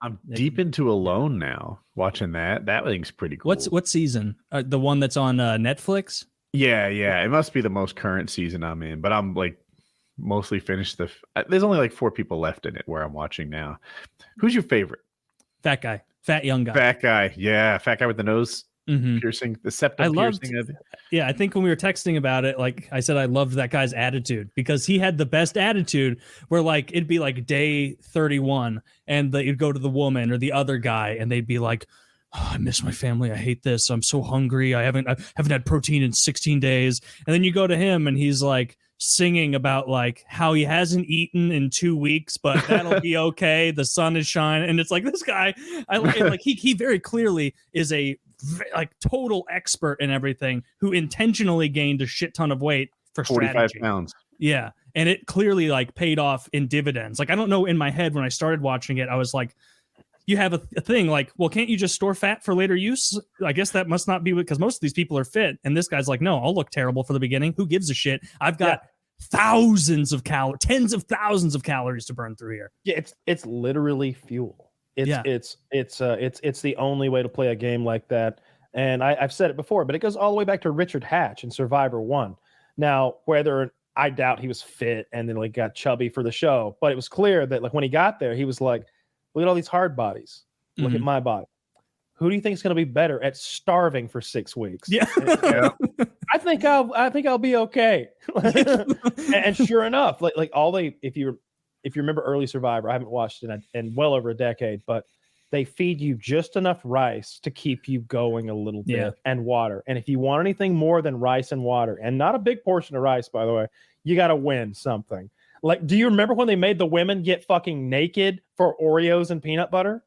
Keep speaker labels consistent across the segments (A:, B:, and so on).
A: I'm deep into Alone now. Watching that thing's pretty cool.
B: What season? The one that's on Netflix?
A: Yeah. It must be the most current season I'm in, but I'm like mostly finished. There's only like 4 people left in it where I'm watching now. Who's your favorite?
B: Fat guy, fat young guy.
A: Fat guy, yeah, fat guy with the nose piercing, the septum piercing.
B: Yeah, I think when we were texting about it, like I said, I loved that guy's attitude because he had the best attitude. Where like it'd be like day 31, and you'd go to the woman or the other guy, and they'd be like, oh, I miss my family. I hate this. I'm so hungry. I haven't had protein in 16 days. And then you go to him, and he's like singing about like how he hasn't eaten in 2 weeks, but that'll be okay. The sun is shining, and it's like this guy. He very clearly is a like total expert in everything who intentionally gained a shit ton of weight for
A: 45
B: strategy.
A: pounds.
B: Yeah, and it clearly like paid off in dividends. Like I don't know, in my head when I started watching it, I was like, you have a thing like, well, can't you just store fat for later use? I guess that must not be because most of these people are fit. And this guy's like, no, I'll look terrible for the beginning. Who gives a shit? I've got thousands of calories, tens of thousands of calories to burn through here.
C: Yeah, it's literally fuel. It's the only way to play a game like that. And I've said it before, but it goes all the way back to Richard Hatch in Survivor 1. Now, I doubt he was fit and then like got chubby for the show, but it was clear that like when he got there, he was like, look at all these hard bodies. Look at my body. Who do you think is going to be better at starving for 6 weeks?
B: Yeah.
C: I think I'll be okay. and sure enough, if you remember early Survivor, I haven't watched it in well over a decade, but they feed you just enough rice to keep you going a little bit and water. And if you want anything more than rice and water, and not a big portion of rice, by the way, you got to win something. Like, do you remember when they made the women get fucking naked for Oreos and peanut butter?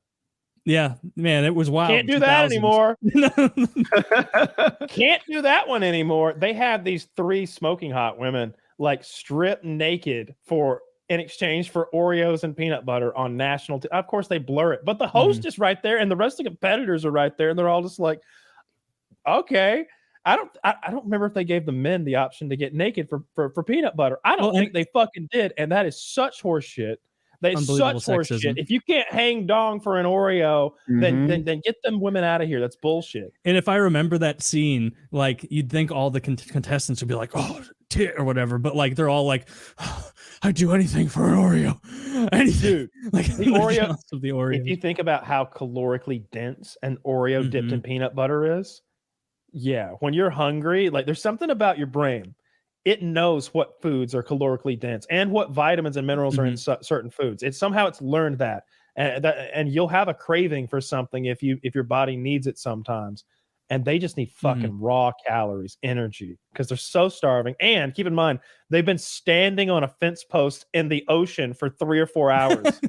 B: Yeah, man, it was wild.
C: Can't do that anymore. Can't do that one anymore. They have these 3 smoking hot women like strip naked in exchange for Oreos and peanut butter on national. Of course, they blur it, but the host is right there, and the rest of the competitors are right there, and they're all just like, okay. I don't remember if they gave the men the option to get naked for peanut butter. I don't think they fucking did, and that is such horseshit. That's such horseshit. If you can't hang dong for an Oreo, then get them women out of here. That's bullshit.
B: And if I remember that scene, like you'd think all the contestants would be like, oh, tit or whatever, but like they're all like, oh, I'd do anything for an Oreo. Anything. Dude,
C: like the Oreo. If you think about how calorically dense an Oreo dipped in peanut butter is. Yeah, when you're hungry, like there's something about your brain. It knows what foods are calorically dense and what vitamins and minerals are in certain foods. It's learned that, and you'll have a craving for something if your body needs it sometimes. And they just need fucking raw calories, energy, because they're so starving. And keep in mind, they've been standing on a fence post in the ocean for 3 or 4 hours.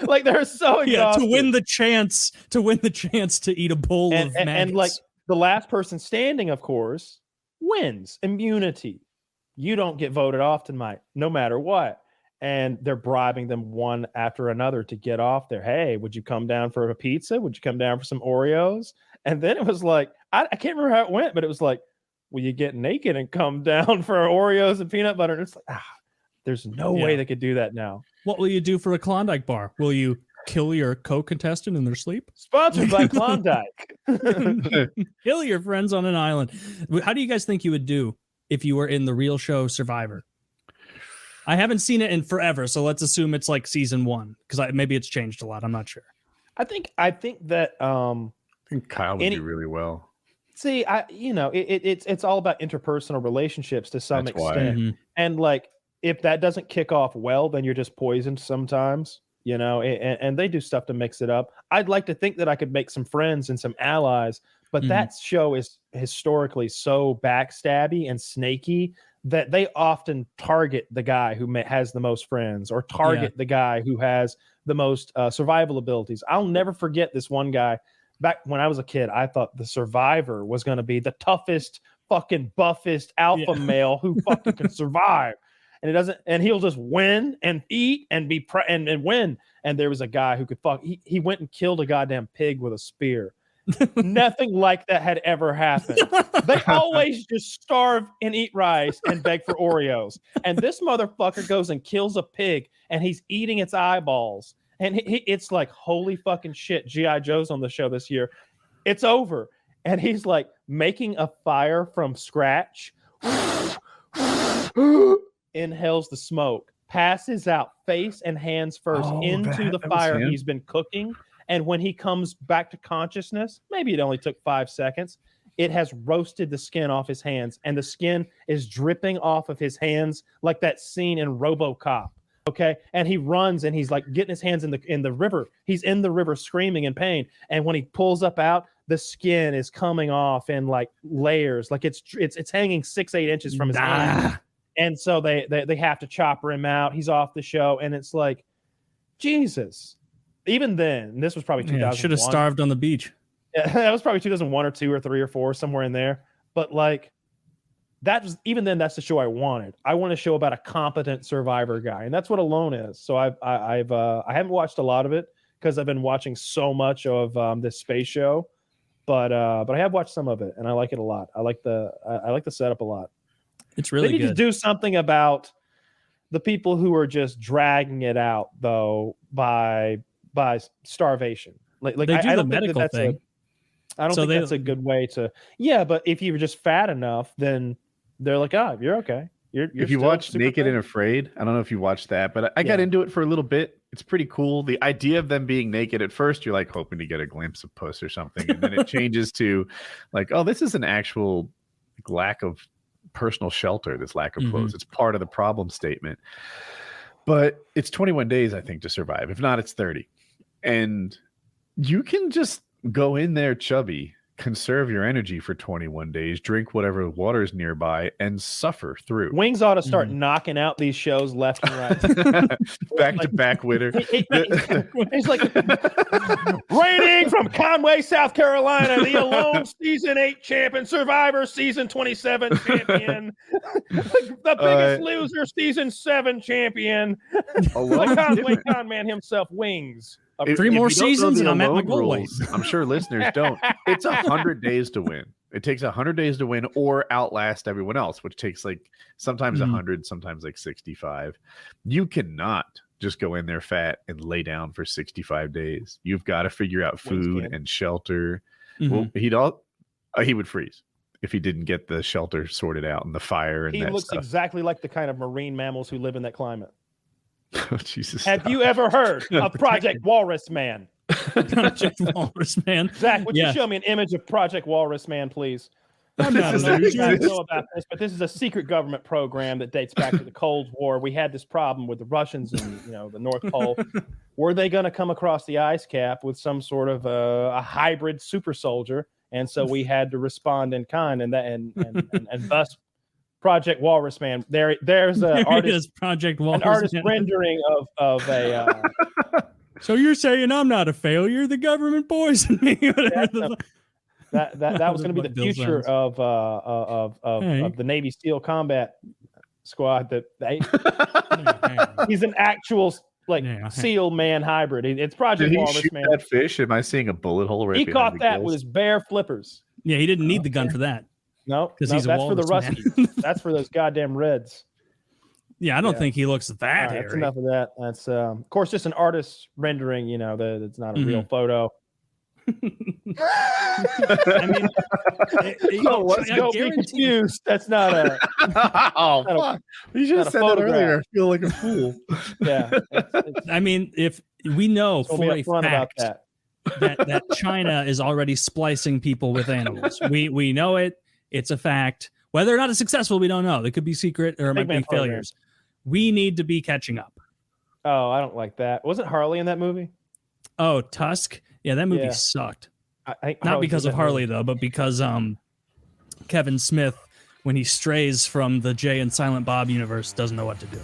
C: Like they're so exhausted.
B: To win the chance to eat a bowl of maggots.
C: And like. The last person standing, of course, wins immunity. You don't get voted off tonight, no matter what. And they're bribing them one after another to get off there. Hey, would you come down for a pizza? Would you come down for some Oreos? And then it was like, I can't remember how it went, but it was like, will you get naked and come down for Oreos and peanut butter? And it's like, there's no way they could do that now.
B: What will you do for a Klondike bar? Will you kill your co-contestant in their sleep?
C: Sponsored by Klondike.
B: Kill your friends on an island. How do you guys think you would do if you were in the real show Survivor? I haven't seen it in forever, so let's assume it's like season 1 because maybe it's changed a lot. I'm not sure.
C: I think that
A: I think Kyle would do really well.
C: See, it's all about interpersonal relationships to some extent, and like if that doesn't kick off well, then you're just poisoned sometimes. And they do stuff to mix it up. I'd like to think that I could make some friends and some allies, but that show is historically so backstabby and snaky that they often target the guy who has the most friends or target the guy who has the most survival abilities. I'll never forget this one guy. Back when I was a kid, I thought the Survivor was going to be the toughest, fucking buffest alpha male who fucking can survive. And it doesn't, and he'll just win and eat and and win. And there was a guy who could he went and killed a goddamn pig with a spear. Nothing like that had ever happened. They always just starve and eat rice and beg for Oreos. And this motherfucker goes and kills a pig and he's eating its eyeballs. and it's like, holy fucking shit, G.I. Joe's on the show this year. It's over. And he's like making a fire from scratch, inhales the smoke, passes out face and hands first into the fire he's been cooking. And when he comes back to consciousness, maybe it only took 5 seconds, it has roasted the skin off his hands, and the skin is dripping off of his hands like that scene in RoboCop. Okay, and he runs and he's like getting his hands in the river. He's in the river screaming in pain, and when he pulls up out, the skin is coming off in like layers, like it's hanging 6-8 inches from his hand. And so they have to chopper him out. He's off the show, and it's like, Jesus. Even then, this was probably 2001.
B: Should have starved on the beach.
C: Yeah, that was probably 2001 or 2 or 3 or 4, somewhere in there. But like, that was, even then, that's the show I wanted. I want a show about a competent survivor guy, and that's what Alone is. So I haven't watched a lot of it because I've been watching so much of this space show, but I have watched some of it, and I like it a lot. I like the setup a lot.
B: It's really good.
C: They need to do something about the people who are just dragging it out though by starvation. Like
B: they do the medical thing.
C: I don't think that's a good way to. Yeah, but if you were just fat enough, then they're like, "Oh, you're okay." You're
A: if you watch Naked and Afraid, I don't know if you watched that, but I got into it for a little bit. It's pretty cool. The idea of them being naked at first, you're like hoping to get a glimpse of puss or something, and then it changes to like, "Oh, this is an actual lack of personal shelter. This lack of clothes. It's part of the problem statement." But it's 21 days, I think, to survive. If not, it's 30, and you can just go in there chubby, conserve your energy for 21 days, drink whatever water's nearby, and suffer through.
C: Wings ought to start knocking out these shows left and right.
A: Back to back winner.
C: It's like rating from Conway, South Carolina, the Alone Season 8 champion, Survivor Season 27 champion, the Biggest Loser Season 7 champion, the Conway Conman himself, Wings.
B: 3 more seasons and I'm at my goal weight.
A: I'm sure listeners don't. It's 100 days to win. It takes 100 days to win or outlast everyone else, which takes like sometimes 100, sometimes like 65. You cannot just go in there fat and lay down for 65 days. You've got to figure out food and shelter. Well, he would freeze if he didn't get the shelter sorted out and the fire and
C: he
A: that
C: looks
A: stuff.
C: Exactly like the kind of marine mammals who live in that climate.
A: Oh, Jesus!
C: Have you ever heard of Project Walrus Man?
B: Project Walrus Man.
C: Zach, would you show me an image of Project Walrus Man, please?
B: I don't
C: know about this, but this is a secret government program that dates back to the Cold War. We had this problem with the Russians and the North Pole. Were they going to come across the ice cap with some sort of a hybrid super soldier? And so we had to respond in kind, and thus Project Walrus Man. There's an artist,
B: Project Walrus,
C: an artist rendering of a.
B: So you're saying I'm not a failure? The government poisoned me.
C: That was going to be the future of the Navy SEAL combat squad. He's an actual SEAL man hybrid. It's Project Walrus Man.
A: That fish? Am I seeing a bullet hole right?
C: He caught that with his bare flippers.
B: Yeah, he didn't need the gun for that.
C: No, because that's for the Ruskies. That's for those goddamn Reds.
B: Yeah, I don't think he looks that hairy.
C: That's enough of that. That's of course just an artist's rendering. It's not a real photo. I mean, don't be confused. That's not a.
A: Fuck! You just said that earlier. I feel like a fool.
C: Yeah.
B: I mean, if we know for a fact that China is already splicing people with animals, we know it. It's a fact. Whether or not it's successful, we don't know. They could be secret or it might be failures. We need to be catching up.
C: Oh, I don't like that. Wasn't Harley in that movie?
B: Oh, Tusk. Yeah, that movie sucked. Not because of Harley though, but because Kevin Smith, when he strays from the Jay and Silent Bob universe, doesn't know what to do.